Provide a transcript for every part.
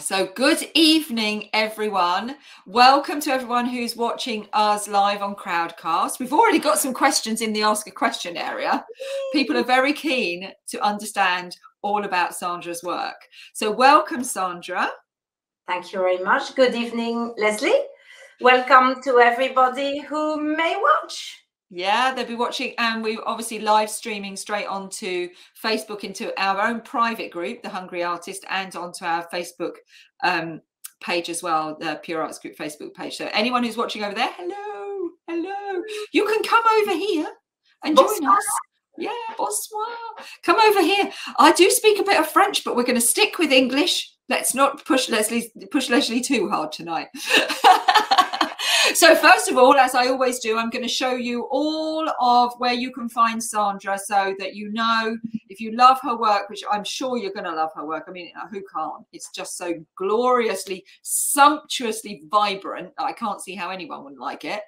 So good evening, everyone. Welcome to everyone who's watching us live on Crowdcast. We've already got some questions in the Ask a Question area. People are very keen to understand all about Sandra's work. So welcome, Sandra. Thank you very much. Good evening, Lesley. Welcome to everybody who may watch. Yeah, they'll be watching, and we're obviously live streaming straight onto Facebook into our own private group, The Hungry Artist, and onto our Facebook page as well, the Pure Arts Group Facebook page. So anyone who's watching over there, hello, hello. You can come over here and join us. Yeah, bonsoir. Come over here. I do speak a bit of French, but we're going to stick with English. Let's not push Lesley too hard tonight. So first of all, as I always do, I'm going to show you all of where you can find Sandra so that you know if you love her work, which I'm sure you're going to love her work. I mean, who can't? It's just so gloriously, sumptuously vibrant. I can't see how anyone would like it.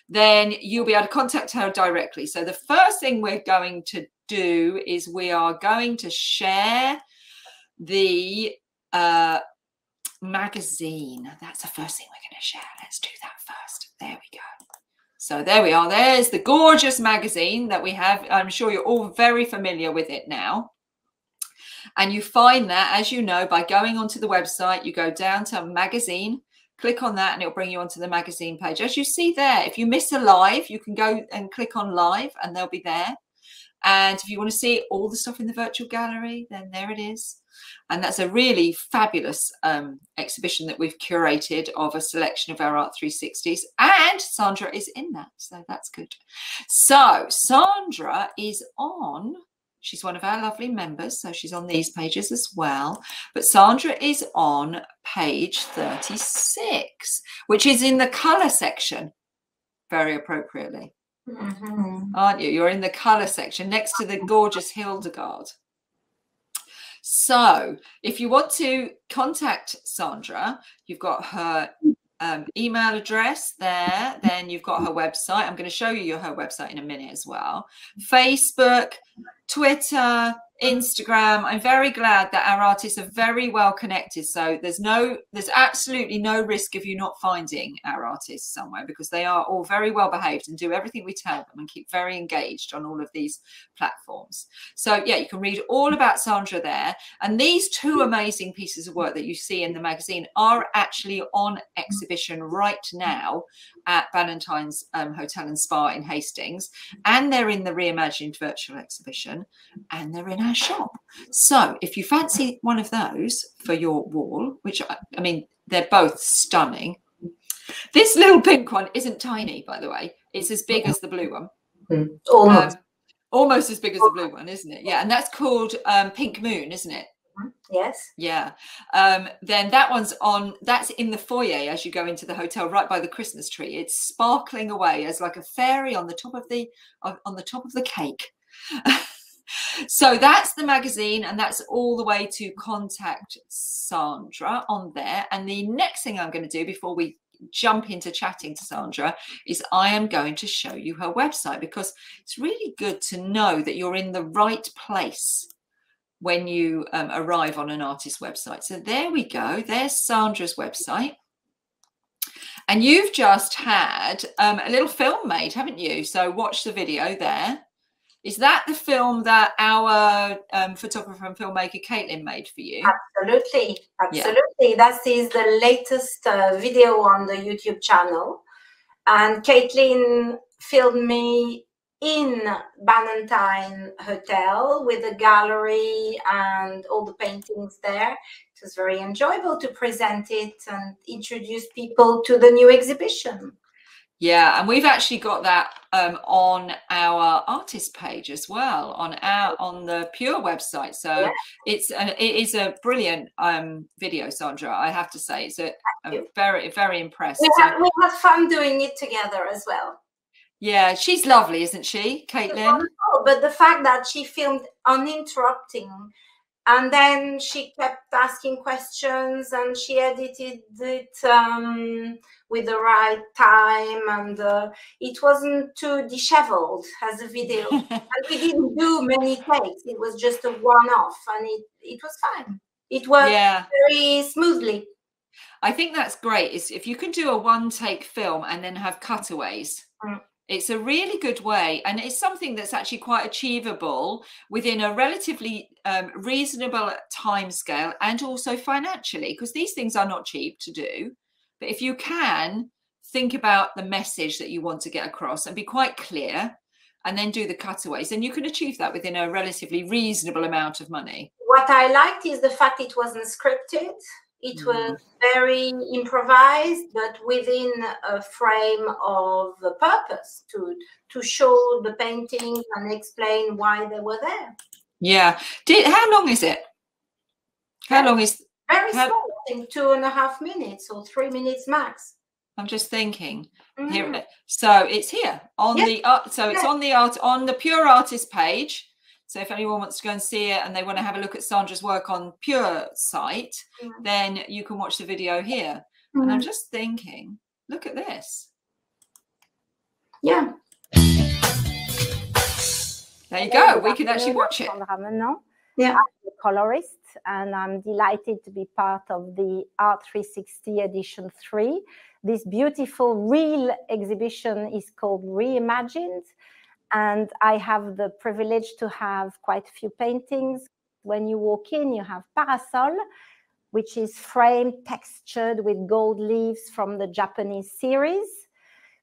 Then you'll be able to contact her directly. So the first thing we're going to do is we are going to share the magazine. That's the first thing we're going to share. Let's do that first. There we go. So there we are. There's the gorgeous magazine that we have. I'm sure you're all very familiar with it now. And you find that, as you know, by going onto the website, you go down to magazine, click on that, and it'll bring you onto the magazine page. As you see there, if you miss a live, you can go and click on live and they'll be there. And if you want to see all the stuff in the virtual gallery, then there it is. And that's a really fabulous exhibition that we've curated of a selection of our ART360s. And Sandra is in that, so that's good. So Sandra is on, she's one of our lovely members, so she's on these pages as well. But Sandra is on page 36, which is in the colour section, very appropriately. Aren't you? You're in the colour section next to the gorgeous Hildegard. So if you want to contact Sandra, you've got her email address there, then you've got her website. I'm going to show you her website in a minute as well. Facebook, Twitter, Instagram. I'm very glad that our artists are very well connected. So there's absolutely no risk of you not finding our artists somewhere, because they are all very well behaved and do everything we tell them and keep very engaged on all of these platforms. So yeah, you can read all about Sandra there. And these two amazing pieces of work that you see in the magazine are actually on exhibition right now at Ballantyne's Hotel and Spa in Hastings. And they're in the Reimagined virtual exhibition, and they're in our shop. So if you fancy one of those for your wall, which I mean, they're both stunning. This little pink one isn't tiny, by the way. It's as big as the blue one. Almost as big as the blue one, isn't it? Yeah, and that's called Pink Moon, isn't it? Yes. Yeah. Then that one's on, that's in the foyer as you go into the hotel, right by the Christmas tree. It's sparkling away as like a fairy on the top of the cake. So that's the magazine, and that's all the way to contact Sandra on there. And the next thing I'm going to do before we jump into chatting to Sandra is I am going to show you her website, because it's really good to know that you're in the right place when you arrive on an artist's website. So there we go. There's Sandra's website. And you've just had a little film made, haven't you? So watch the video there. Is that the film that our photographer and filmmaker Caitlin made for you? Absolutely, absolutely. Yeah. That is the latest video on the YouTube channel. And Caitlin filmed me in Ballantyne Hotel with the gallery and all the paintings there. It was very enjoyable to present it and introduce people to the new exhibition. Yeah, and we've actually got that on our artist page as well, on the Pure website. So yeah. It is a brilliant video, Sandra, I have to say. So I'm very, very impressed. We had fun doing it together as well. Yeah, she's lovely, isn't she, Caitlin? But the fact that she filmed uninterrupting, and then she kept asking questions, and she edited it with the right time, and it wasn't too disheveled as a video. And we didn't do many takes. It was just a one-off, and it was fine. It worked very smoothly. I think that's great. Is if you can do a one-take film and then have cutaways. It's a really good way, and it's something that's actually quite achievable within a relatively reasonable time scale, and also financially, because these things are not cheap to do. But if you can think about the message that you want to get across and be quite clear, and then do the cutaways, then you can achieve that within a relatively reasonable amount of money. What I liked is the fact it wasn't scripted. It was very improvised, but within a frame of a purpose to show the paintings and explain why they were there. Yeah. How long is it? How long is? Very small. I think 2.5 minutes or 3 minutes max. I'm just thinking here. So it's here on the it's on the on the Pure Artist page. So if anyone wants to go and see it and they want to have a look at Sandra's work on Pure site, then you can watch the video here. And I'm just thinking, look at this. Yeah. There you go. We can actually watch it. Sandra Menant. Yeah. I'm a colorist, and I'm delighted to be part of the ART360 edition 3. This beautiful real exhibition is called Reimagined. And I have the privilege to have quite a few paintings. When you walk in, you have Parasol, which is framed, textured with gold leaves from the Japanese series,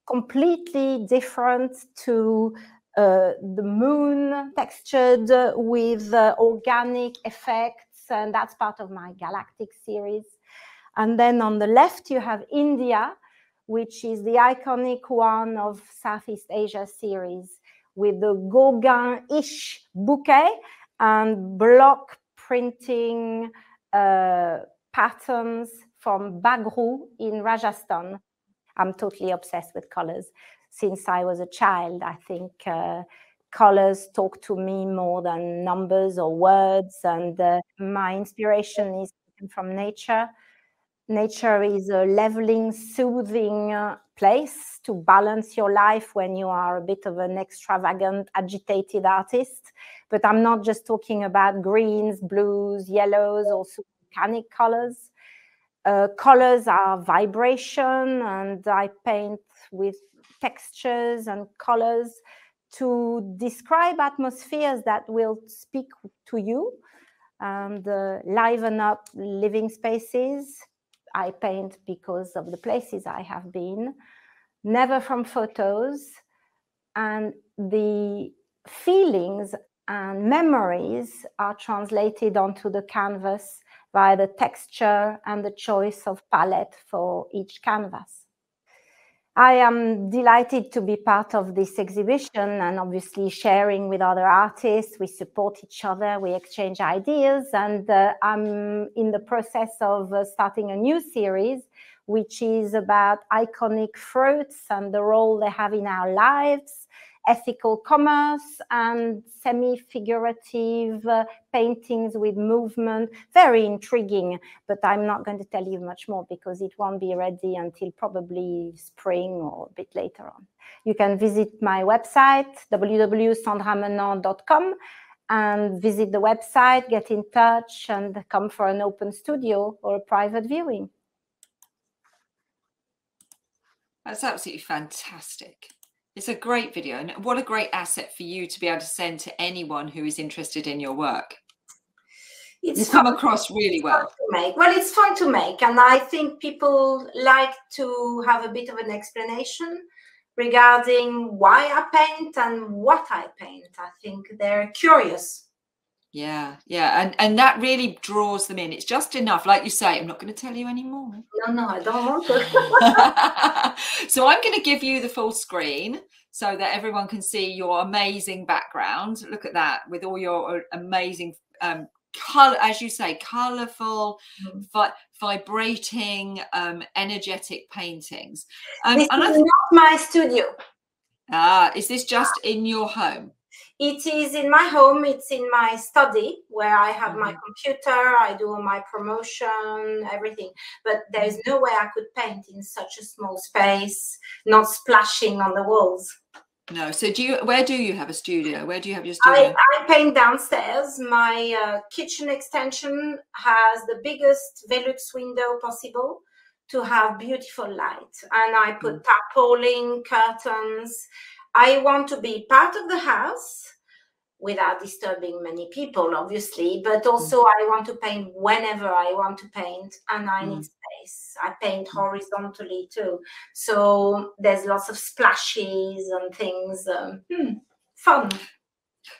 completely different to the moon, textured with organic effects, and that's part of my Galactic series. And then on the left, you have India, which is the iconic one of Southeast Asia series, with the Gauguin-ish bouquet and block printing patterns from Bagru in Rajasthan. I'm totally obsessed with colors. Since I was a child, I think colors talk to me more than numbers or words, and my inspiration is from nature. Nature is a leveling, soothing place to balance your life when you are a bit of an extravagant, agitated artist. But I'm not just talking about greens, blues, yellows, also volcanic colors. Colors are vibration, and I paint with textures and colors to describe atmospheres that will speak to you and liven up living spaces. I paint because of the places I have been, never from photos, and the feelings and memories are translated onto the canvas via the texture and the choice of palette for each canvas. I am delighted to be part of this exhibition and obviously sharing with other artists. We support each other, we exchange ideas, and I'm in the process of starting a new series, which is about iconic fruits and the role they have in our lives, ethical commerce, and semi-figurative paintings with movement. Very intriguing, but I'm not going to tell you much more because it won't be ready until probably spring or a bit later on. You can visit my website, www.sandramenant.com, and visit the website, get in touch, and come for an open studio or a private viewing. That's absolutely fantastic. It's a great video, and what a great asset for you to be able to send to anyone who is interested in your work. It's come across really well. Well, it's fun to make, and I think people like to have a bit of an explanation regarding why I paint and what I paint. I think they're curious. Yeah, and that really draws them in. It's just enough, like you say. I'm not going to tell you anymore. No, I don't want to. So I'm going to give you the full screen so that everyone can see your amazing background. Look at that, with all your amazing color, as you say, vibrating, energetic paintings. This is not my studio. Is this just in your home? It is in my home. It's in my study where I have my computer. I do all my promotion, everything. But there's no way I could paint in such a small space, not splashing on the walls. No. So where do you have a studio? Where do you have your studio? I paint downstairs. My kitchen extension has the biggest Velux window possible to have beautiful light. And I put tarpaulin, curtains. I want to be part of the house without disturbing many people, obviously, but also I want to paint whenever I want to paint, and I need space. I paint horizontally too, so there's lots of splashes and things. Fun.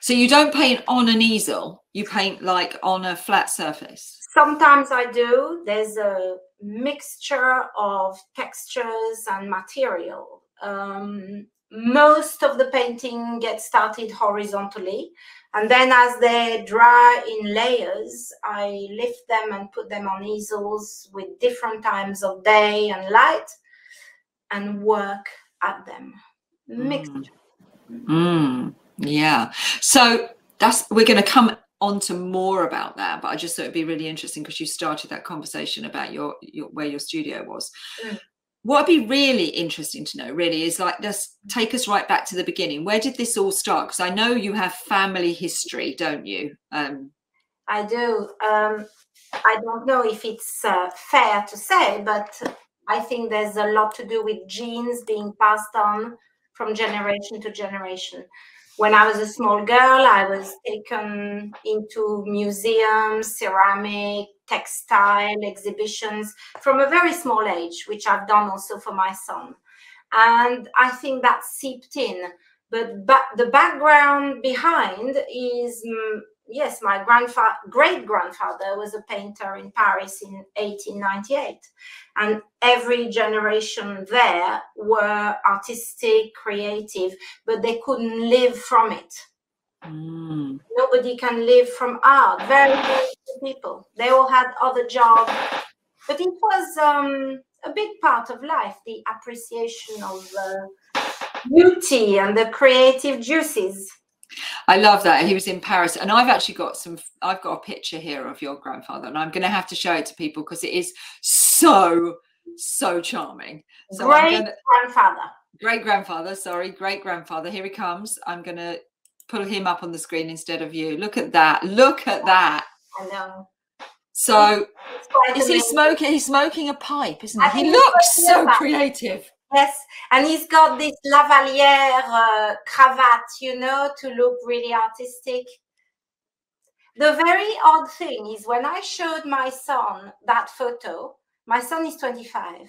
So you don't paint on an easel, you paint like on a flat surface? Sometimes I do. There's a mixture of textures and material. Most of the painting gets started horizontally, and then as they dry in layers, I lift them and put them on easels with different times of day and light and work at them. Mixture. Yeah. So we're going to come on to more about that, but I just thought it'd be really interesting because you started that conversation about where your studio was. What would be really interesting to know really is like, just take us right back to the beginning. Where did this all start? Because I know you have family history, don't you? I do. I don't know if it's fair to say, but I think there's a lot to do with genes being passed on from generation to generation. When I was a small girl, I was taken into museums, ceramic, textile exhibitions from a very small age, which I've done also for my son. And I think that seeped in. But the background behind is, yes, my great-grandfather was a painter in Paris in 1898. And every generation there were artistic, creative, but they couldn't live from it. Nobody can live from art. Very few people. They all had other jobs. But it was a big part of life, the appreciation of beauty and the creative juices. I love that. He was in Paris, and I've actually got I've got a picture here of your grandfather, and I'm going to have to show it to people because it is so charming. So great-grandfather, here he comes. I'm going to pull him up on the screen instead of you. Look at that. Look at that. I know. So is he smoking? He's smoking a pipe, isn't he? He looks so creative. Yes, and he's got this lavalier cravat, you know, to look really artistic. The very odd thing is when I showed my son that photo, my son is 25,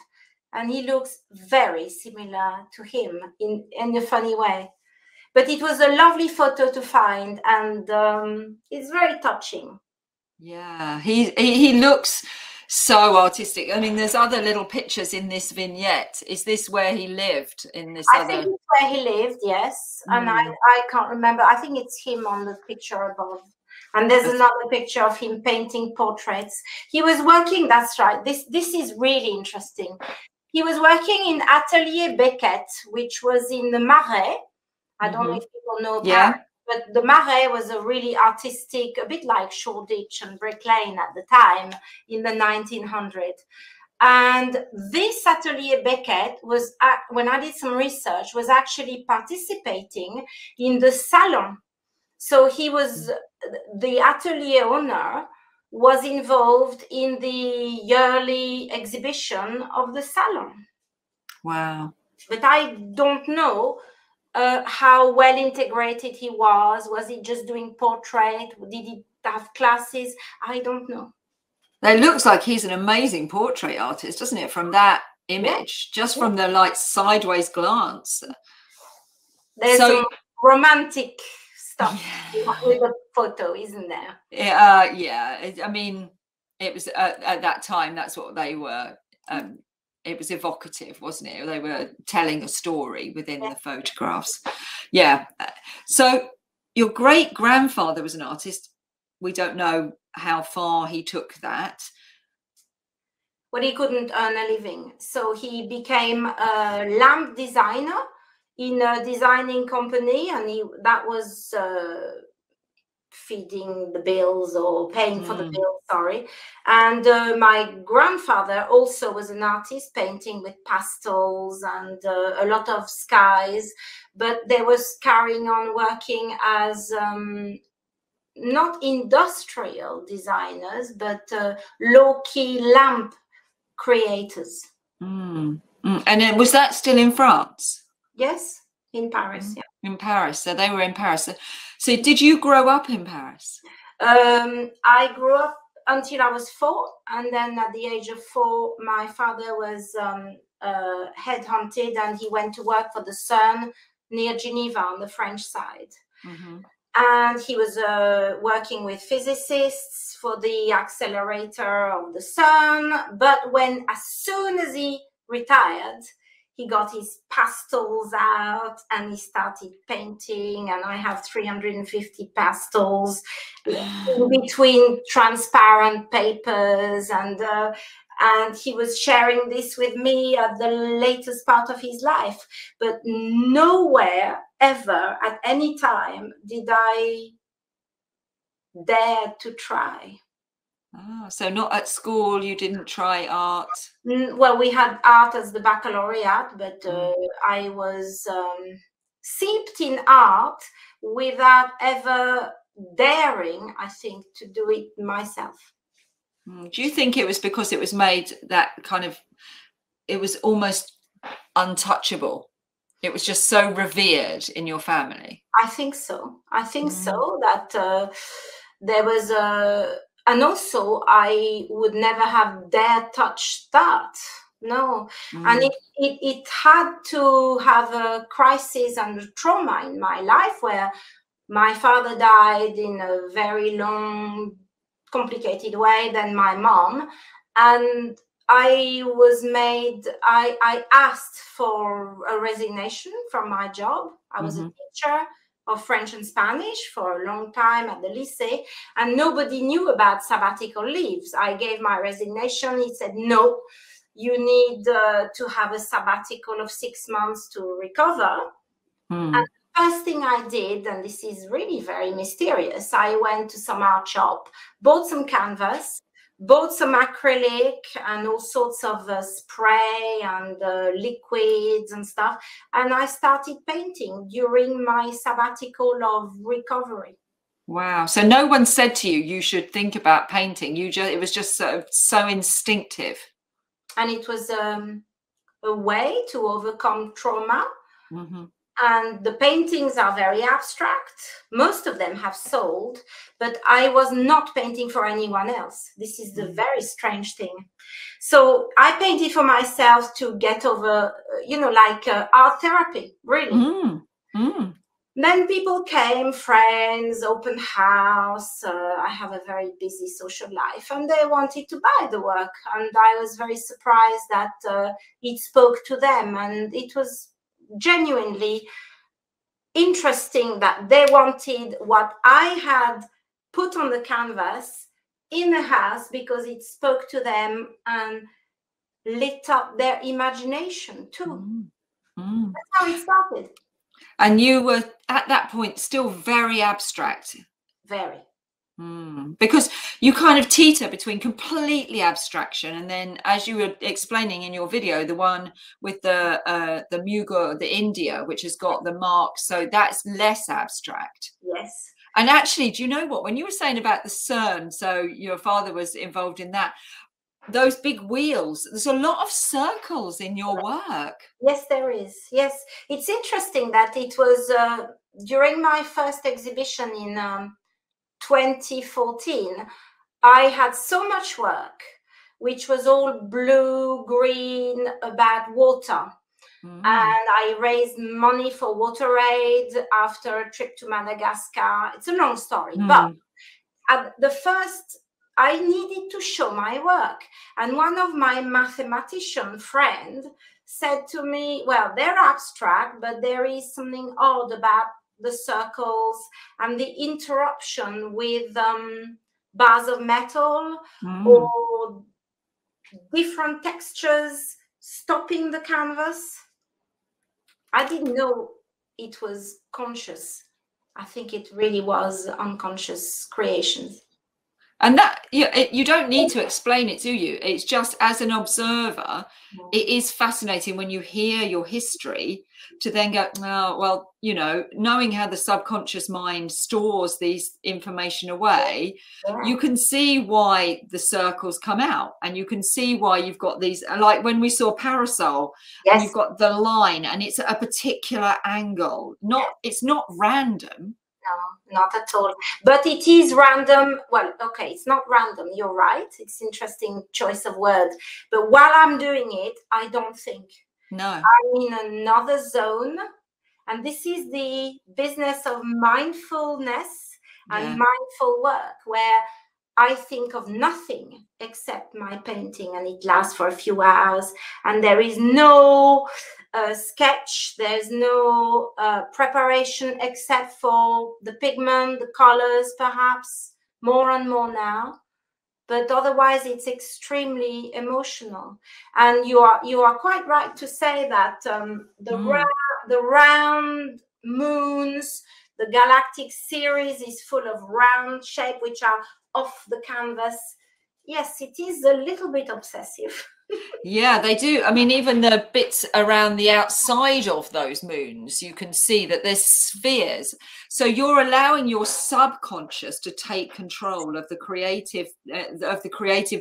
and he looks very similar to him in a funny way. But it was a lovely photo to find, and it's very touching. Yeah, he looks so artistic. I mean, there's other little pictures in this vignette. Is this where he lived in this I think it's where he lived, yes. And I can't remember. I think it's him on the picture above. And there's another picture of him painting portraits. He was working, that's right. This is really interesting. He was working in Atelier Beckett, which was in the Marais. I don't know if people know that. But the Marais was a really artistic, a bit like Shoreditch and Brick Lane at the time in the 1900s. And this Atelier Beckett was, when I did some research, was actually participating in the Salon. So he was, the atelier owner was involved in the yearly exhibition of the Salon. Wow. But I don't know how well integrated he was. Was he just doing portrait? Did he have classes? I don't know. It looks like he's an amazing portrait artist, doesn't it? From that image, just from the like sideways glance. There's some romantic stuff with the photo, isn't there? Yeah. I mean, it was at that time. That's what they were. It was evocative, wasn't it? They were telling a story within the photographs. Yeah. So your great-grandfather was an artist. We don't know how far he took that. Well, he couldn't earn a living. So he became a lamp designer in a designing company, and that was feeding the bills or paying for the bills. Sorry. And my grandfather also was an artist, painting with pastels and a lot of skies, but they was carrying on working as not industrial designers, but low-key lamp creators. And then, was that still in France? Yes, in Paris. Yeah. In Paris. So they were in Paris. So did you grow up in Paris? I grew up until I was 4, and then at the age of 4, my father was headhunted, and he went to work for the Sun near Geneva on the French side. And he was working with physicists for the accelerator of the Sun. But as soon as he retired, he got his pastels out and he started painting. And I have 350 pastels in between transparent papers. And he was sharing this with me at the latest part of his life. But nowhere ever at any time did I dare to try. Oh, so not at school, you didn't try art? Well, we had art as the baccalaureate, but I was seeped in art without ever daring, I think, to do it myself. Do you think it was because it was made that kind of, it was almost untouchable? It was just so revered in your family? I think so. I think so, that there was and also I would never have dared touch that. No. And it had to have a crisis and a trauma in my life where my father died in a very long, complicated way than my mom. And I asked for a resignation from my job. I was a teacher of French and Spanish for a long time at the lycée, and nobody knew about sabbatical leaves. I gave my resignation. He said, no, you need to have a sabbatical of 6 months to recover. And the first thing I did, and this is really very mysterious, I went to some art shop, bought some canvas, bought some acrylic and all sorts of spray and liquids and stuff. And I started painting during my sabbatical of recovery. Wow. So no one said to you, you should think about painting. It was just so instinctive. And it was a way to overcome trauma. And the paintings are very abstract. Most of them have sold, but I was not painting for anyone else. This is the very strange thing. So I painted for myself to get over, like art therapy, really. Then people came, friends, open house. I have a very busy social life, and they wanted to buy the work. And I was very surprised that it spoke to them, and it was genuinely interesting that they wanted what I had put on the canvas in the house because it spoke to them and lit up their imagination too. That's how it started. And you were at that point still very abstract. Very. Because you kind of teeter between completely abstraction, and then, as you were explaining in your video, the one with the Mughal, the India, which has got the mark, so that's less abstract. Yes. And actually, do you know what? When you were saying about the CERN, so your father was involved in that, those big wheels, there's a lot of circles in your work. Yes, there is. Yes. It's interesting that it was during my first exhibition in 2014, I had so much work, which was all blue, green, about water. And I raised money for WaterAid after a trip to Madagascar. It's a long story, but at the first, I needed to show my work. And one of my mathematician friends said to me, well, they're abstract, but there is something odd about the circles and the interruption with bars of metal or different textures stopping the canvas. I didn't know it was conscious. I think it really was unconscious creations. And that you don't need to explain it, do you? It's just as an observer, it is fascinating when you hear your history to then go, oh, well, you know, knowing how the subconscious mind stores these information away, you can see why the circles come out, and you can see why you've got these, like when we saw Parasol, and you've got the line and it's at a particular angle. It's not random. No, not at all. But it is random. Well, okay, it's not random. You're right. It's interesting choice of words. But while I'm doing it, I don't think. No. I'm in another zone. And this is the business of mindfulness and mindful work, where I think of nothing except my painting, and it lasts for a few hours. And there is no sketch, there's no preparation except for the pigment, the colors, perhaps more and more now. But otherwise, it's extremely emotional. And you are quite right to say that the round moons, the galactic series is full of round shape which are off the canvas. Yes, it is a little bit obsessive. Yeah, they do. I mean, even the bits around the outside of those moons, you can see that there's spheres. So you're allowing your subconscious to take control of the creative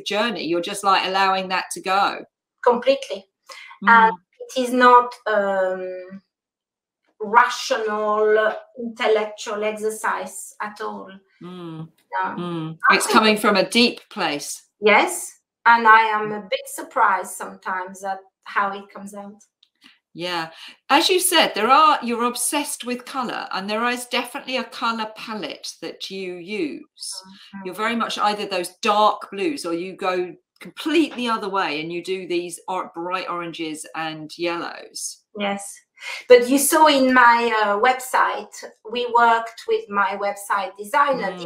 journey. You're just like allowing that to go completely. And it is not rational, intellectual exercise at all. No. It's coming from a deep place. Yes. And I am a bit surprised sometimes at how it comes out. Yeah. As you said, you're obsessed with color, and there is definitely a color palette that you use. You're very much either those dark blues, or you go completely the other way and you do these bright oranges and yellows. Yes. But you saw in my website, we worked with my website designer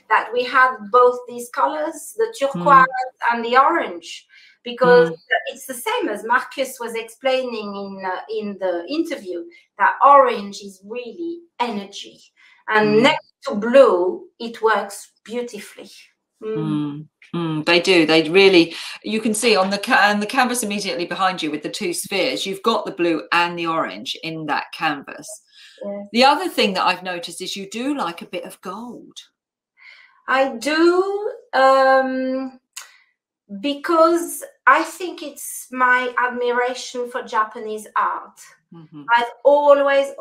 that we had both these colors, the turquoise and the orange, because it's the same as Marcus was explaining in the interview, that orange is really energy. And next to blue, it works beautifully. They do. They really, you can see on the canvas immediately behind you with the two spheres, you've got the blue and the orange in that canvas. Yes. The other thing that I've noticed is you do like a bit of gold. I do, because I think it's my admiration for Japanese art. I've always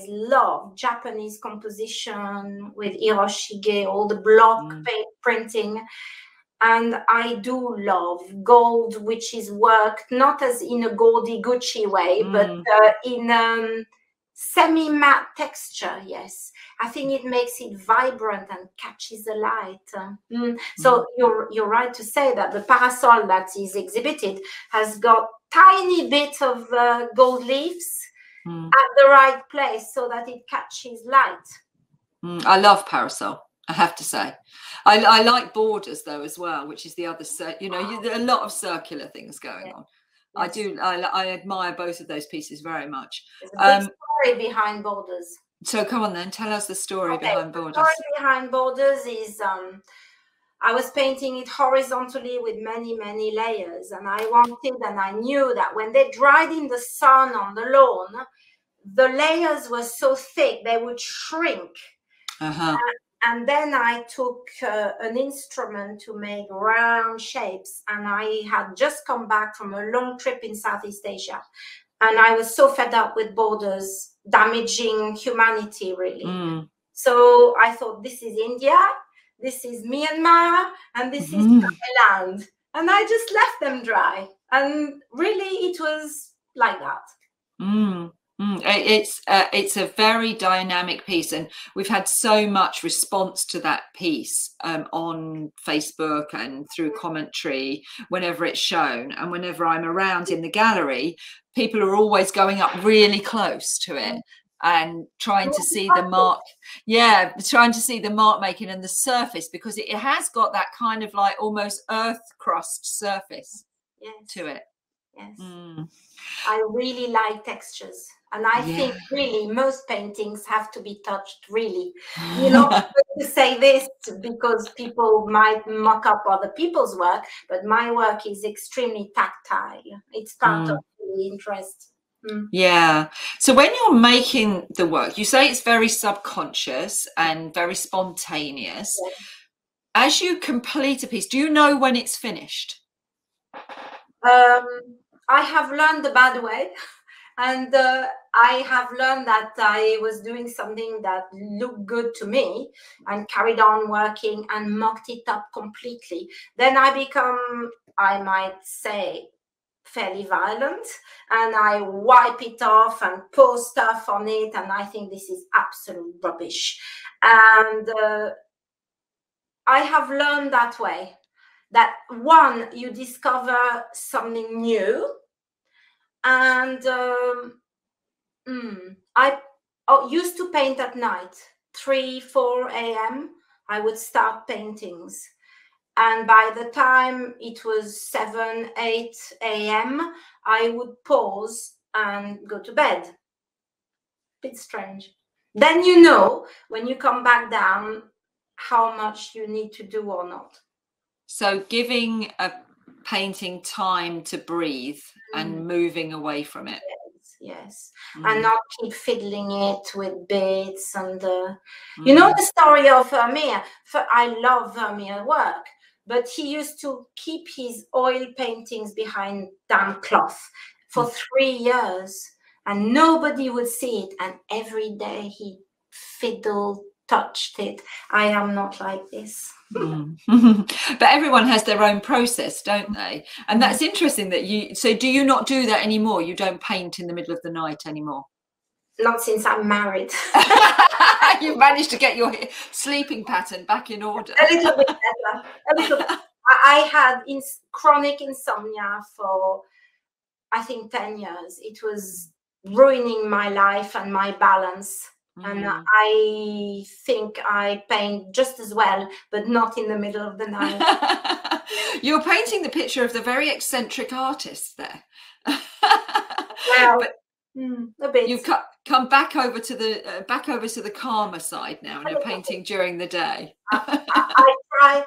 loved Japanese composition with Hiroshige, all the block printing. And I do love gold, which is worked not as in a gaudy Gucci way, but in semi-matte texture. Yes, I think it makes it vibrant and catches the light. So you're right to say that the parasol that is exhibited has got tiny bit of gold leaves at the right place so that it catches light. I love parasol, I have to say. I like borders though as well, which is the other, you know, a lot of circular things going on. Yes. I admire both of those pieces very much. There's a big story behind borders. So come on then, tell us the story behind borders. The story behind borders is I was painting it horizontally with many layers, and I wanted and I knew that when they dried in the sun on the lawn, the layers were so thick they would shrink. And then I took an instrument to make round shapes, and I had just come back from a long trip in Southeast Asia, and I was so fed up with borders damaging humanity, really. So I thought, this is India, this is Myanmar, and this is Thailand, and I just left them dry, and really it was like that. It's a very dynamic piece, and we've had so much response to that piece on Facebook and through commentary whenever it's shown, and whenever I'm around in the gallery, people are always going up really close to it and trying to see the mark, trying to see the mark making and the surface, because it has got that kind of like almost earth crust surface to it. Yes. I really like textures. And I think really most paintings have to be touched, really. You know, I'm going to say this because people might mock up other people's work, but my work is extremely tactile. It's part of the interest. Yeah. So when you're making the work, you say it's very subconscious and very spontaneous. Yeah. As you complete a piece, do you know when it's finished? I have learned the bad way. And I have learned that I was doing something that looked good to me and carried on working and mocked it up completely. Then I become, I might say, fairly violent, and I wipe it off and pour stuff on it. And I think this is absolute rubbish. And I have learned that way, that one, you discover something new. And I used to paint at night, 3, 4 a.m. I would start paintings. And by the time it was 7, 8 a.m., I would pause and go to bed. Bit strange. Then you know, when you come back down, how much you need to do or not. So giving a painting time to breathe and moving away from it. Yes. And not keep fiddling it with bits. And you know the story of Vermeer. I love Vermeer work, but he used to keep his oil paintings behind damp cloth for 3 years, and nobody would see it. And every day he fiddled, touched it. I am not like this. But everyone has their own process, don't they? And that's interesting that you, so do you not do that anymore? You don't paint in the middle of the night anymore? Not since I'm married. You've managed to get your sleeping pattern back in order. A little bit better. A little bit. I had chronic insomnia for, I think, 10 years. It was ruining my life and my balance. And I think I paint just as well, but not in the middle of the night. You're painting the picture of the very eccentric artist there. Well, a bit. You've come back over to the calmer side now, and you're painting during the day. I try.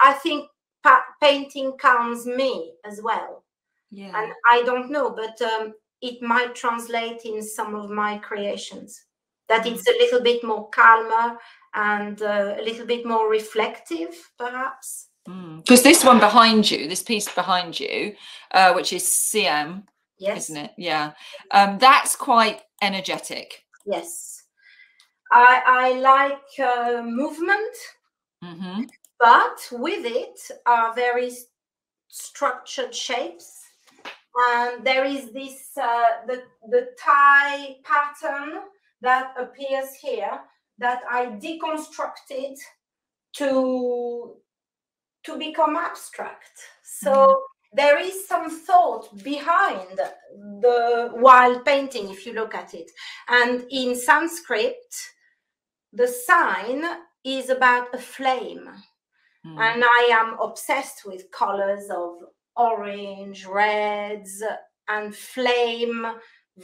I think painting calms me as well. Yeah. And I don't know, but it might translate in some of my creations. That it's a little bit more calmer and a little bit more reflective, perhaps. Because this one behind you, this piece behind you, which is CM, isn't it? Yeah. That's quite energetic. Yes. I like movement, but with it are very structured shapes. And there is this, the tie pattern that appears here, that I deconstructed to become abstract. So there is some thought behind the wild painting, if you look at it. And in Sanskrit, the sign is about a flame. And I am obsessed with colors of orange, reds, and flame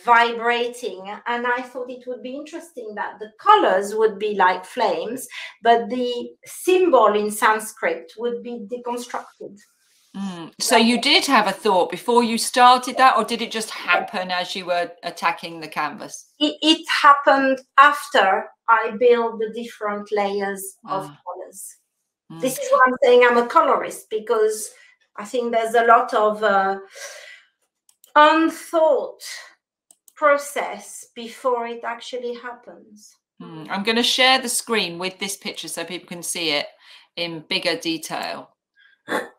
vibrating. And I thought it would be interesting that the colors would be like flames, but the symbol in Sanskrit would be deconstructed. So you did have a thought before you started that, or did it just happen as you were attacking the canvas? It happened after I built the different layers of colors. This is why I'm saying I'm a colorist, because I think there's a lot of unthought process before it actually happens. I'm going to share the screen with this picture so people can see it in bigger detail.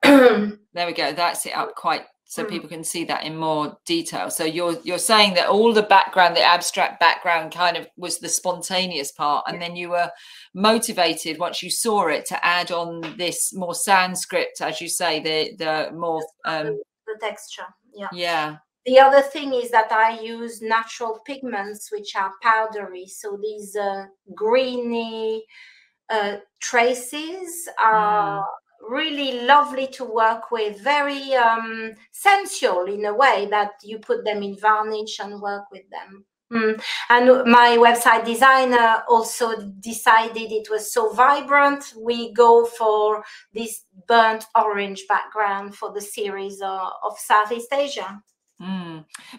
There we go. That's it up quite so people can see that in more detail. So you're saying that all the background, the abstract background, kind of was the spontaneous part, and then you were motivated once you saw it to add on this more Sanskrit, as you say, the more the texture. Yeah. The other thing is that I use natural pigments, which are powdery. So these greeny traces are really lovely to work with, very sensual in a way that you put them in varnish and work with them. And my website designer also decided it was so vibrant. We go for this burnt orange background for the series of Southeast Asia.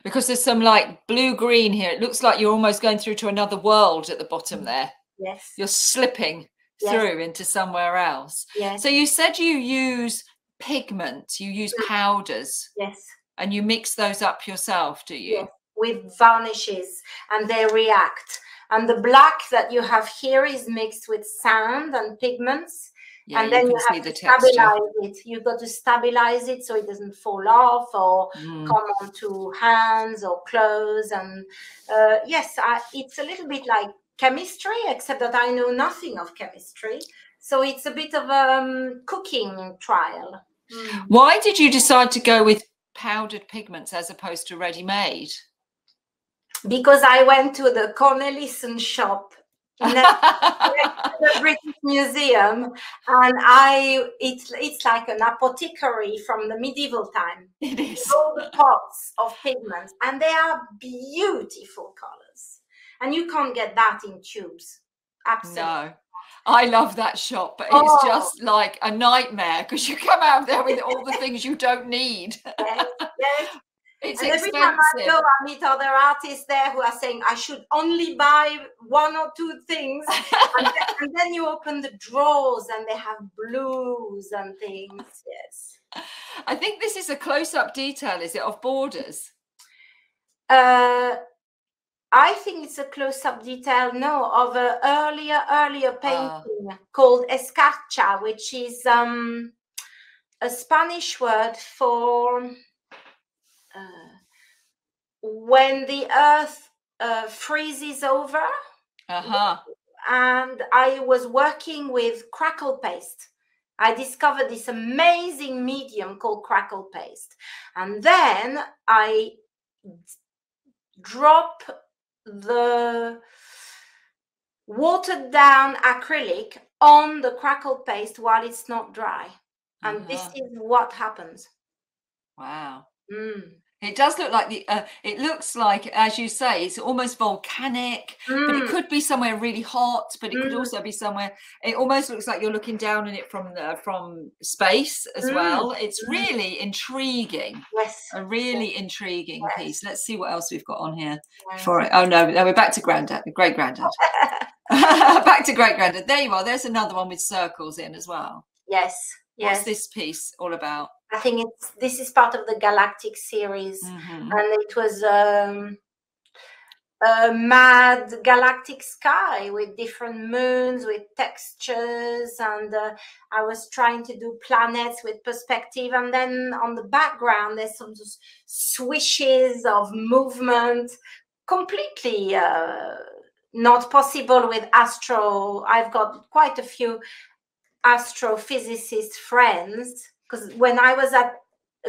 Because there's some like blue-green here. It looks like you're almost going through to another world at the bottom there. Yes. You're slipping through into somewhere else. Yes. So you said you use pigment, you use powders. Yes. And you mix those up yourself, do you? Yes, with varnishes, and they react. And the black that you have here is mixed with sand and pigments. Yeah, and then you have to stabilize it. You've got to stabilize it so it doesn't fall off or come onto hands or clothes. And yes, it's a little bit like chemistry, except that I know nothing of chemistry. So it's a bit of a cooking trial. Why did you decide to go with powdered pigments as opposed to ready-made? Because I went to the Cornelissen shop next to the British Museum, and it's like an apothecary from the medieval time. It is. All the pots of pigments, and they are beautiful colors, and you can't get that in tubes. Absolutely. No. I love that shop, but it's just like a nightmare because you come out there with all the things you don't need. Yes, yes. It's and expensive. Every time I go, I meet other artists there who are saying I should only buy 1 or 2 things. and then you open the drawers and they have blues and things. Yes. I think this is a close-up detail, is it, of borders? I think it's a close-up detail, of an earlier painting called escarcha, which is a Spanish word for when the earth freezes over. And I was working with crackle paste. I discovered this amazing medium called crackle paste. And then I drop the watered down acrylic on the crackle paste while it's not dry. And this is what happens. Wow. It does look like it looks like, as you say, it's almost volcanic, but it could be somewhere really hot, but it could also be somewhere, it almost looks like you're looking down on it from space as well. It's really intriguing. Yes. A really intriguing piece. Let's see what else we've got on here for it. Oh no, we're back to great granddad. Back to great granddad. There you are. There's another one with circles in as well. Yes. What's this piece all about? I think this is part of the Galactic series, and it was a mad galactic sky with different moons, with textures, and I was trying to do planets with perspective, and then on the background there's some swishes of movement, completely not possible with astro. I've got quite a few astrophysicist friends, because when I was at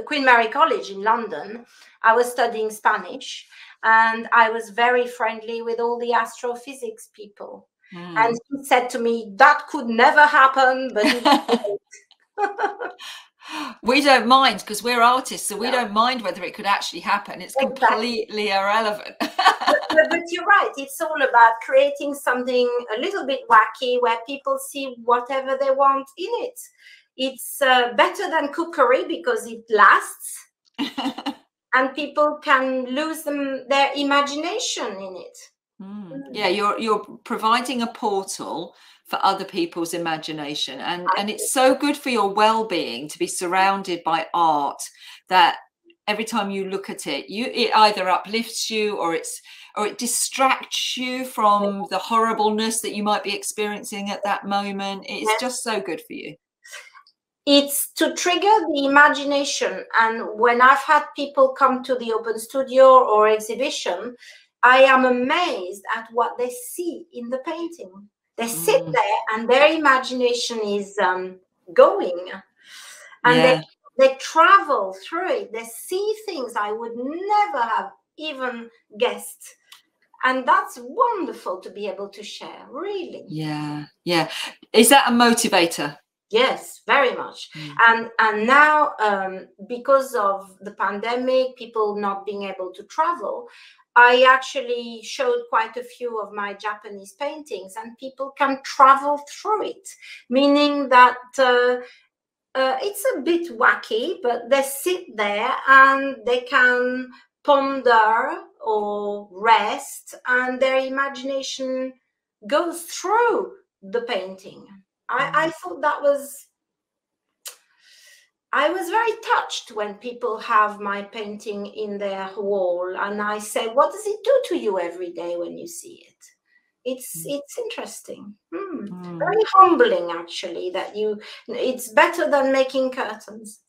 Queen Mary College in London, I was studying Spanish, and I was very friendly with all the astrophysics people. And he said to me, that could never happen, but we don't mind because we're artists, so we don't mind whether it could actually happen. It's completely irrelevant. But you're right. It's all about creating something a little bit wacky where people see whatever they want in it. It's better than cookery because it lasts and people can lose their imagination in it. Yeah, you're providing a portal for other people's imagination, and it's so good for your well-being to be surrounded by art that every time you look at it, it either uplifts you or it distracts you from the horribleness that you might be experiencing at that moment. It's just so good for you. It's to trigger the imagination. And when I've had people come to the open studio or exhibition, I am amazed at what they see in the painting. They sit there and their imagination is going, and they travel through it. They see things I would never have even guessed. And that's wonderful to be able to share, really. Yeah. Is that a motivator? Yes, very much. And now, because of the pandemic, people not being able to travel, I actually showed quite a few of my Japanese paintings, and people can travel through it, meaning that it's a bit wacky, but they sit there and they can ponder or rest, and their imagination goes through the painting. I thought that was, I was very touched when people have my painting in their wall, and I say, what does it do to you every day when you see it? It's interesting. Very humbling, actually, that it's better than making curtains.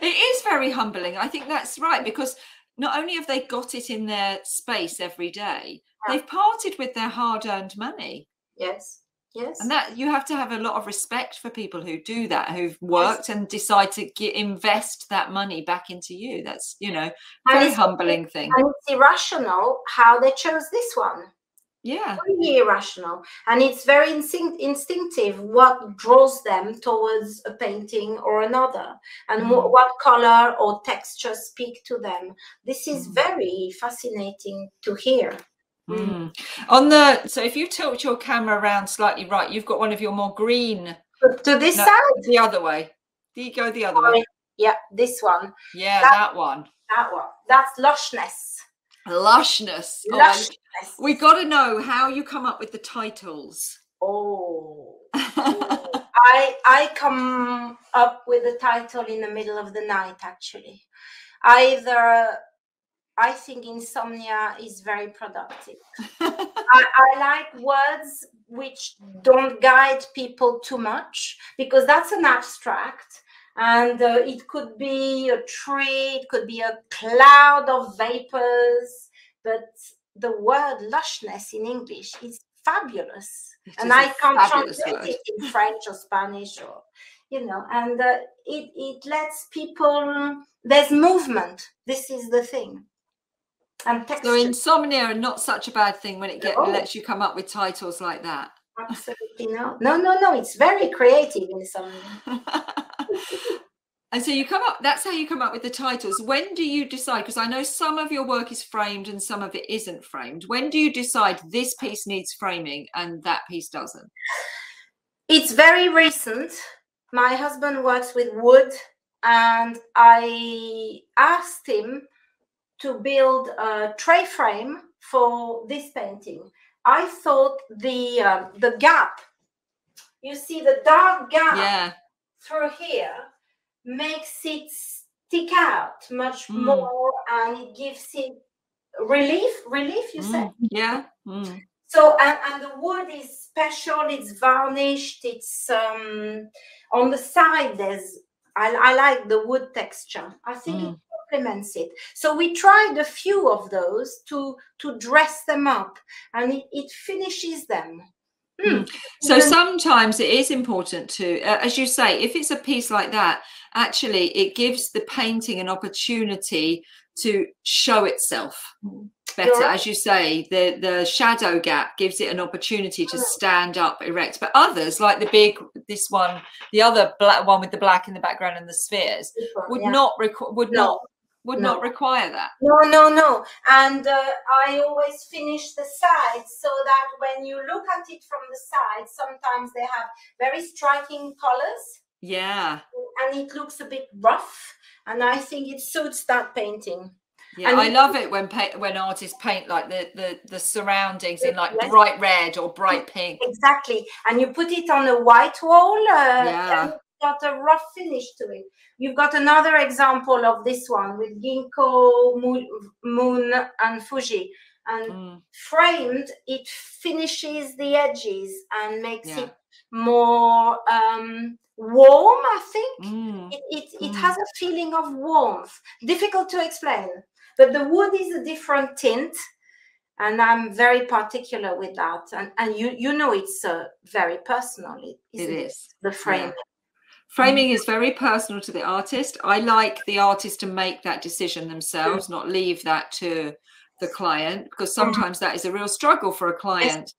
It is very humbling. I think that's right, because not only have they got it in their space every day, they've parted with their hard-earned money. Yes. Yes. And that you have to have a lot of respect for people who do that, who've worked and decide to invest that money back into you. That's, you know, very humbling thing. And it's irrational how they chose this one. Yeah. Really irrational. And it's very instinctive what draws them towards a painting or another, and what color or texture speak to them. This is very fascinating to hear. So if you tilt your camera around slightly right, you've got one of your more green. To this side? The other way. Do you go the other way? Yeah, this one. Yeah, that one. That one. That's lushness. Lushness. Lushness. We got to know how you come up with the titles. I come up with the title in the middle of the night, actually. I think insomnia is very productive. I like words which don't guide people too much, because that's an abstract, and it could be a tree, it could be a cloud of vapors, but the word lushness in English is fabulous. And I can't translate it in French or Spanish, or, you know, and it lets people, there's movement. This is the thing. And so insomnia, not such a bad thing when it lets you come up with titles like that. Absolutely no. It's very creative, insomnia. And so you come up, that's how you come up with the titles. When do you decide? Because I know some of your work is framed and some of it isn't framed. When do you decide this piece needs framing and that piece doesn't? It's very recent. My husband works with wood, and I asked him to build a tray frame for this painting. I thought the gap, you see the dark gap through here, makes it stick out much more, and it gives it relief, you say? Yeah. So, and the wood is special, it's varnished, it's on the side, I like the wood texture. I think it complements it. So we tried a few of those to dress them up, and it finishes them. So sometimes it is important to, as you say, if it's a piece like that, actually it gives the painting an opportunity to show itself better. As you say, the shadow gap gives it an opportunity to stand up erect. But others, like this one, the other black one with the black in the background and the spheres, would not require that. No. And I always finish the sides so that when you look at it from the side, sometimes they have very striking colors. Yeah. And it looks a bit rough, and I think it suits that painting. Yeah, and I love it when artists paint like the surroundings in like bright red or bright pink. Exactly. And you put it on a white wall, and it's got a rough finish to it. You've got another example of this one with Ginkgo, Moon, and Fuji. And framed, it finishes the edges and makes it more warm, I think. It has a feeling of warmth. Difficult to explain. But the wood is a different tint, and I'm very particular with that. And you know it's very personal. It is. The frame. Yeah. Framing is very personal to the artist. I like the artist to make that decision themselves, not leave that to the client, because sometimes that is a real struggle for a client,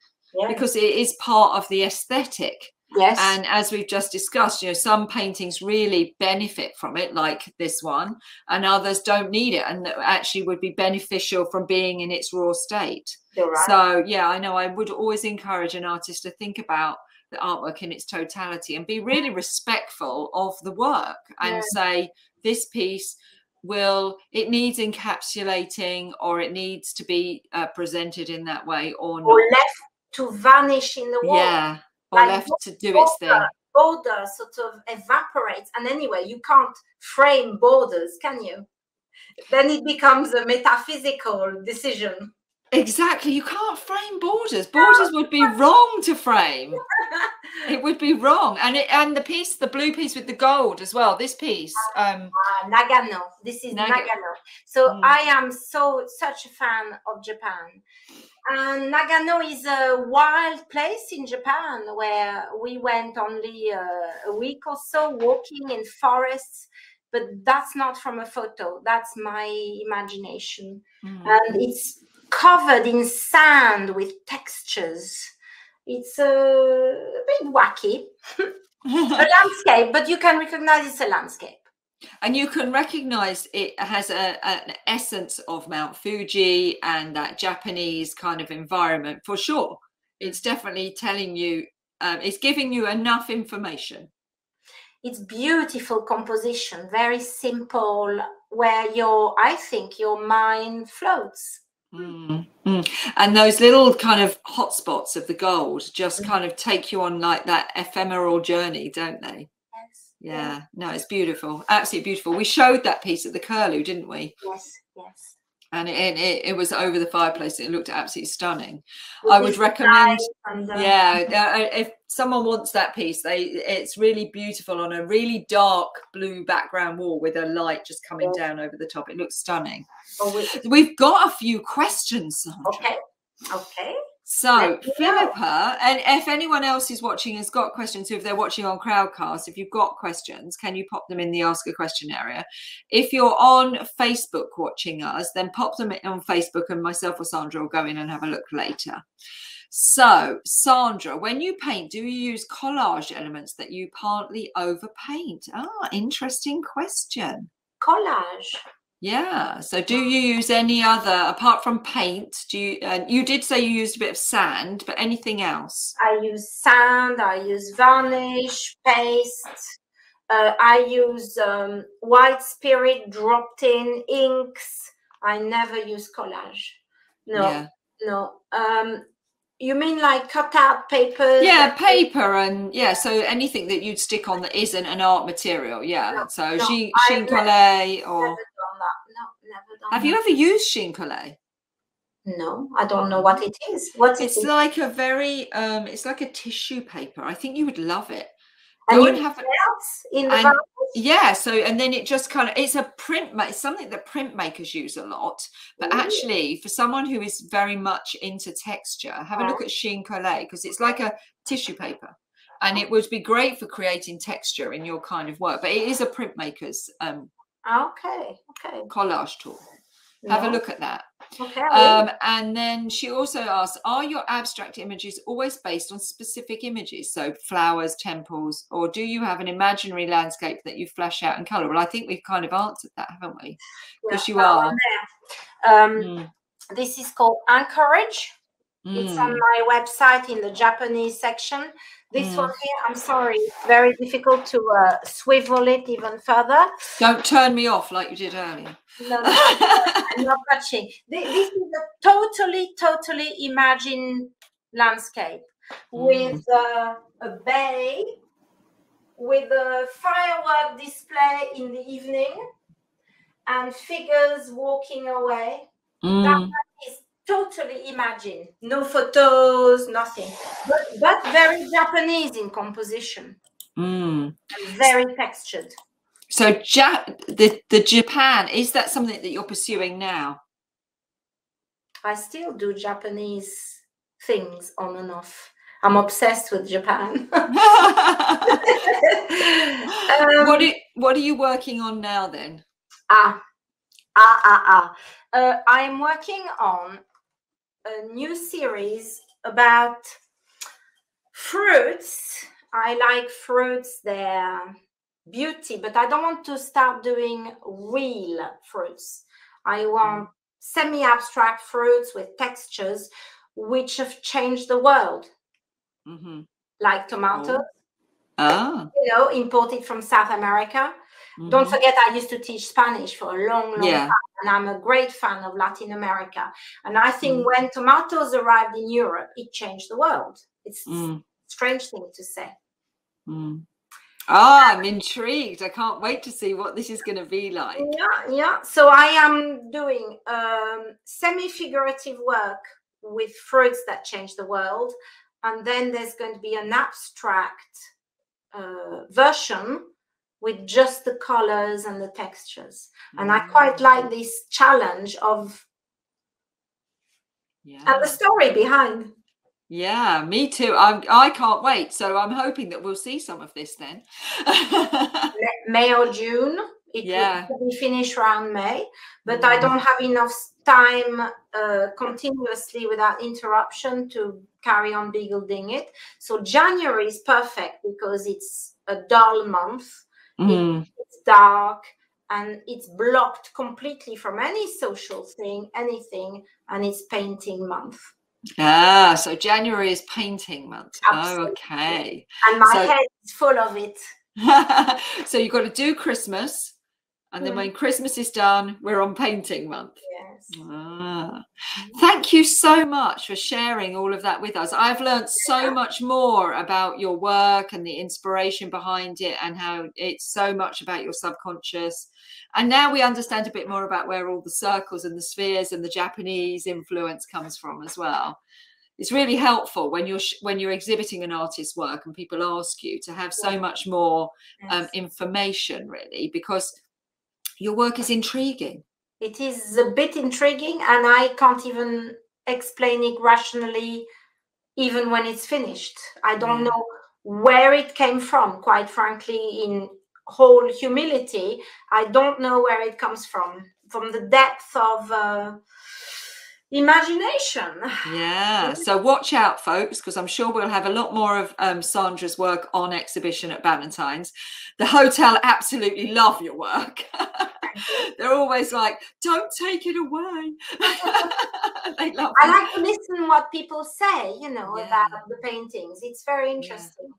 because it is part of the aesthetic. Yes. And as we've just discussed, some paintings really benefit from it, like this one, and others don't need it and actually would be beneficial from being in its raw state. You're right. So yeah, I know I would always encourage an artist to think about the artwork in its totality and be really respectful of the work and say, this piece it needs encapsulating, or it needs to be presented in that way, or not. Or left to vanish in the wall. Yeah, or left to do its thing. Border sort of evaporates. And anyway, you can't frame borders, can you? Then it becomes a metaphysical decision. Exactly. You can't frame borders. Borders would be wrong to frame. It would be wrong. And the blue piece with the gold as well. This piece. Nagano. This is Nagano. So I am such a fan of Japan. And Nagano is a wild place in Japan where we went only a week or so walking in forests. But that's not from a photo. That's my imagination. And it's covered in sand with textures. It's a bit wacky. A landscape, but you can recognize it's a landscape. And you can recognize it has an essence of Mount Fuji and that Japanese kind of environment for sure. It's definitely telling you, it's giving you enough information. It's beautiful composition, very simple, where I think your mind floats. And those little kind of hotspots of the gold just kind of take you on like that ephemeral journey, don't they? Yes. Yeah. No, it's beautiful. Absolutely beautiful. We showed that piece at the Curlew, didn't we? Yes, yes. And it was over the fireplace. It looked absolutely stunning. I would recommend, if someone wants that piece, it's really beautiful on a really dark blue background wall with a light just coming down over the top. It looks stunning. We've got a few questions, Sandra. Okay. So Philippa, and if anyone else is watching has got questions, if they're watching on Crowdcast, if you've got questions, can you pop them in the Ask a Question area? If you're on Facebook watching us, then pop them on Facebook and myself or Sandra will go in and have a look later. So Sandra, when you paint, do you use collage elements that you partly overpaint? Interesting question. Collage. Yeah. So do you use any other, apart from paint, you did say you used a bit of sand, but anything else? I use sand, I use varnish, paste. I use white spirit dropped in inks. I never use collage. No. You mean like cut out papers? Yeah, paper and so anything that you'd stick on that isn't an art material. Yeah. Chine collé or. Never done that. No, never done. Have you ever used chine collé? No, I don't know what it is. It's like a very it's like a tissue paper. I think you would love it. And you have in the varnish? Yeah, so and then it just kind of it's something that printmakers use a lot, but actually for someone who is very much into texture, have a look at chine collé, because it's like a tissue paper and it would be great for creating texture in your kind of work, but it is a printmaker's collage tool. Have a look at that. Okay. And then she also asks, are your abstract images always based on specific images? So flowers, temples, or do you have an imaginary landscape that you flesh out in colour? Well, I think we've kind of answered that, haven't we? Because you are. This is called Anchorage. It's on my website in the Japanese section. This one here, I'm sorry, it's very difficult to swivel it even further. Don't turn me off like you did earlier. No, I'm not touching. This is a totally imagined landscape with a bay, with a firework display in the evening, and figures walking away. That is totally imagined. No photos, nothing. But very Japanese in composition. And very textured. So the Japan, is that something that you're pursuing now? I still do Japanese things on and off. I'm obsessed with Japan. What are you working on now then? I am working on a new series about fruits I like fruits, their beauty, but I don't want to start doing real fruits. I want semi-abstract fruits with textures which have changed the world, like tomatoes. You know, imported from South America. Don't forget, I used to teach Spanish for a long time, and I'm a great fan of Latin America. And I think when tomatoes arrived in Europe, it changed the world. It's a strange thing to say. I'm intrigued. I can't wait to see what this is going to be like. Yeah. So I am doing semi-figurative work with fruits that change the world. And then there's going to be an abstract version with just the colors and the textures. And I quite like this challenge of and the story behind. Yeah, me too. I can't wait. So I'm hoping that we'll see some of this then. May or June. It will be finished around May, but I don't have enough time continuously without interruption to carry on building it. So January is perfect because it's a dull month. It's dark and it's blocked completely from any social thing, anything, and it's painting month. So January is painting month. Absolutely. Oh, okay. And my head is full of it. So you've got to do Christmas, and then when Christmas is done, we're on painting month. Yes. Thank you so much for sharing all of that with us. I've learned so much more about your work and the inspiration behind it, and how it's so much about your subconscious. And now we understand a bit more about where all the circles and the spheres and the Japanese influence comes from as well. It's really helpful when you're exhibiting an artist's work and people ask you to have so much more information, really, because your work is intriguing. It is a bit intriguing, and I can't even explain it rationally, even when it's finished. I don't know where it came from, quite frankly, in whole humility. I don't know where it comes from the depth of imagination. So watch out, folks, because I'm sure we'll have a lot more of Sandra's work on exhibition at Ballantyne's. The hotel absolutely love your work. They're always like, don't take it away. They love I like to listen what people say, you know, about the paintings. It's very interesting.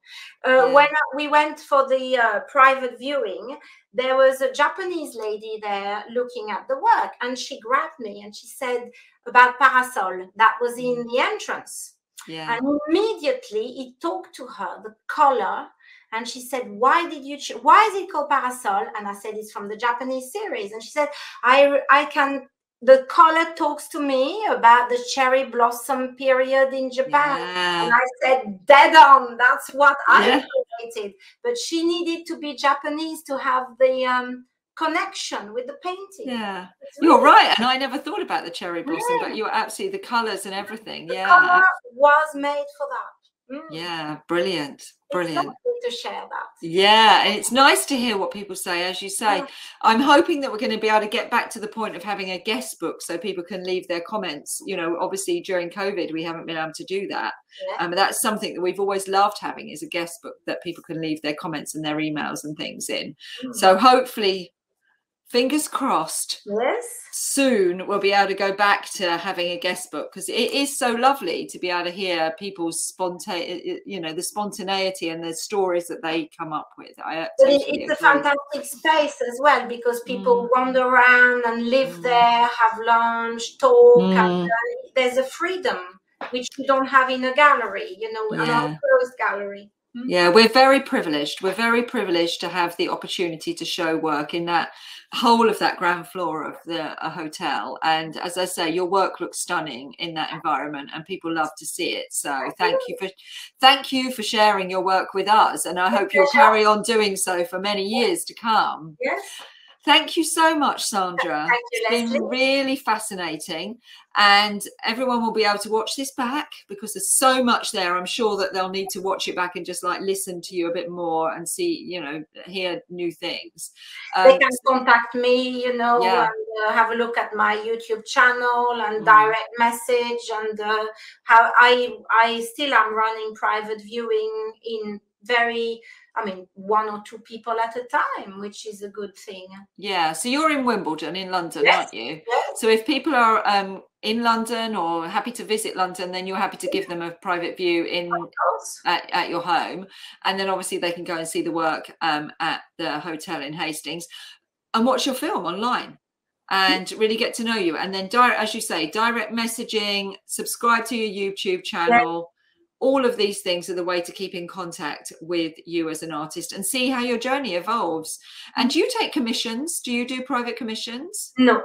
When we went for the private viewing, there was a Japanese lady there looking at the work, and she grabbed me and she said about parasol that was in the entrance. And immediately it talked to her, the color. And she said, why is it called parasol? And I said, it's from the Japanese series. And she said, the color talks to me about the cherry blossom period in Japan. And I said, dead on, that's what I created. But she needed to be Japanese to have the connection with the painting. You're right. And I never thought about the cherry blossom, but you're absolutely, the colors and everything. The color was made for that. Brilliant. Brilliant. To share that. And it's nice to hear what people say. As you say, I'm hoping that we're going to be able to get back to the point of having a guest book so people can leave their comments. You know, obviously during COVID we haven't been able to do that, but that's something that we've always loved having, is a guest book that people can leave their comments and their emails and things in. So hopefully, fingers crossed, soon we'll be able to go back to having a guest book, because it is so lovely to be able to hear people's the spontaneity and the stories that they come up with. It's a fantastic space as well, because people wander around and live there, have lunch, talk, and there's a freedom which you don't have in a gallery, you know, an closed gallery. We're very privileged. We're very privileged to have the opportunity to show work in that whole of that ground floor of a hotel. And as I say, your work looks stunning in that environment, and people love to see it. So thank you for sharing your work with us, and I hope you'll carry on doing so for many years to come. Thank you so much, Sandra. Thank you, Lesley. It's been really fascinating, and everyone will be able to watch this back, because there's so much there. I'm sure that they'll need to watch it back and just like listen to you a bit more and see, you know, hear new things. They can contact me, you know, and have a look at my YouTube channel and direct message, and how I still am running private viewing in very, I mean, 1 or 2 people at a time, which is a good thing. Yeah. So you're in Wimbledon in London, Yes. aren't you? Yes. So if people are in London or happy to visit London, then you're happy to give them a private view in at your home, and then obviously they can go and see the work at the hotel in Hastings and watch your film online and really get to know you. And then, as you say, direct messaging, subscribe to your YouTube channel. Yes. All of these things are the way to keep in contact with you as an artist and see how your journey evolves. And do you take commissions? Do you do private commissions? No,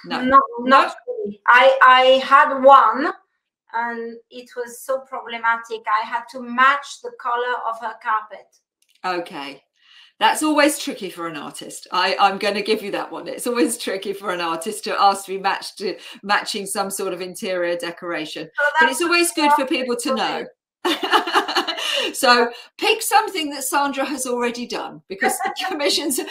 no, not really. I had one, and it was so problematic. I had to match the color of her carpet. Okay. That's always tricky for an artist. I'm going to give you that one. It's always tricky for an artist to ask to be matching some sort of interior decoration. But it's always good for people to know. So pick something that Sandra has already done, because commissions are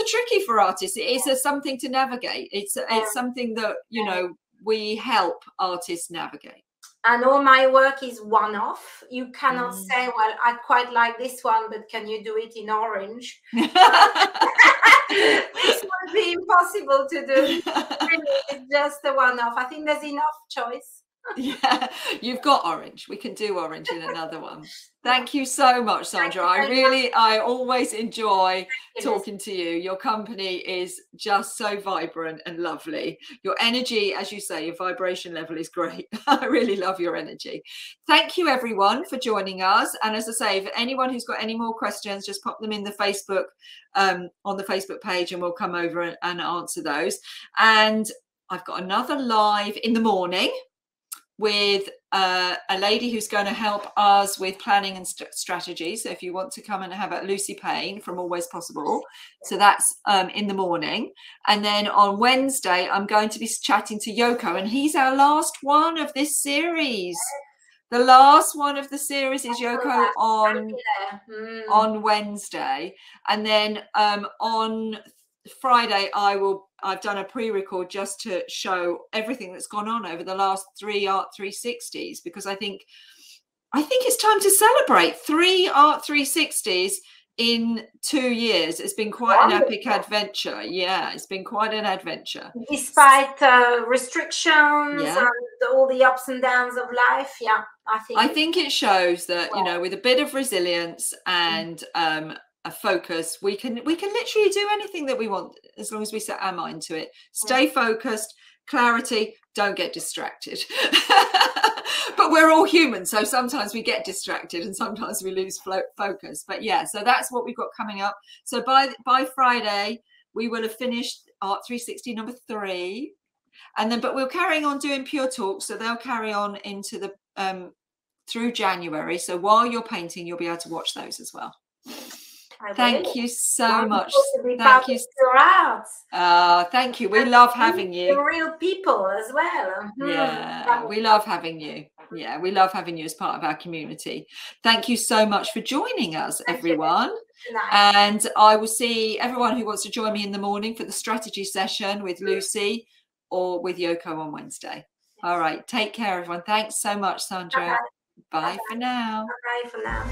tricky for artists. It is something to navigate. It's something that, you know, we help artists navigate. And all my work is one-off. You cannot say, well, I quite like this one, but can you do it in orange? This would be impossible to do. It's just a one-off. I think there's enough choice. Yeah, you've got orange. We can do orange in another one. Thank you so much, Sandra. I always enjoy talking to you. Your company is just so vibrant and lovely. Your energy, as you say, your vibration level is great. I really love your energy. Thank you, everyone, for joining us. And as I say, if anyone who's got any more questions, just pop them in the Facebook, on the Facebook page, and we'll come over and answer those. And I've got another live in the morning with a lady who's going to help us with planning and strategy. So if you want to come and have a Lucy Payne from Always Possible, so that's in the morning. And then on Wednesday, I'm going to be chatting to Yoko, and he's our last one of this series. The last one of the series is Yoko on Wednesday. And then on Friday, I've done a pre-record just to show everything that's gone on over the last 3 ART360s, because I think it's time to celebrate 3 ART360s in 2 years. It's been quite an epic adventure. Yeah, it's been quite an adventure. Despite restrictions and all the ups and downs of life, I think it shows that, you know, with a bit of resilience and a focus, we can literally do anything that we want as long as we set our mind to it. Stay focused, clarity, don't get distracted. But we're all human, so sometimes we get distracted and sometimes we lose focus. But yeah, so that's what we've got coming up. So by Friday we will have finished ART360 number 3, and then but we're carrying on doing Pure Talk, so they'll carry on into the through January. So while you're painting, you'll be able to watch those as well. Thank you so much. Thank you. Thank you. We love having you. The real people as well. Yeah, we love having you. Yeah, we love having you as part of our community. Thank you so much for joining us, everyone. And I will see everyone who wants to join me in the morning for the strategy session with Lucy or with Yoko on Wednesday. All right. Take care, everyone. Thanks so much, Sandra. Bye for now. Bye for now.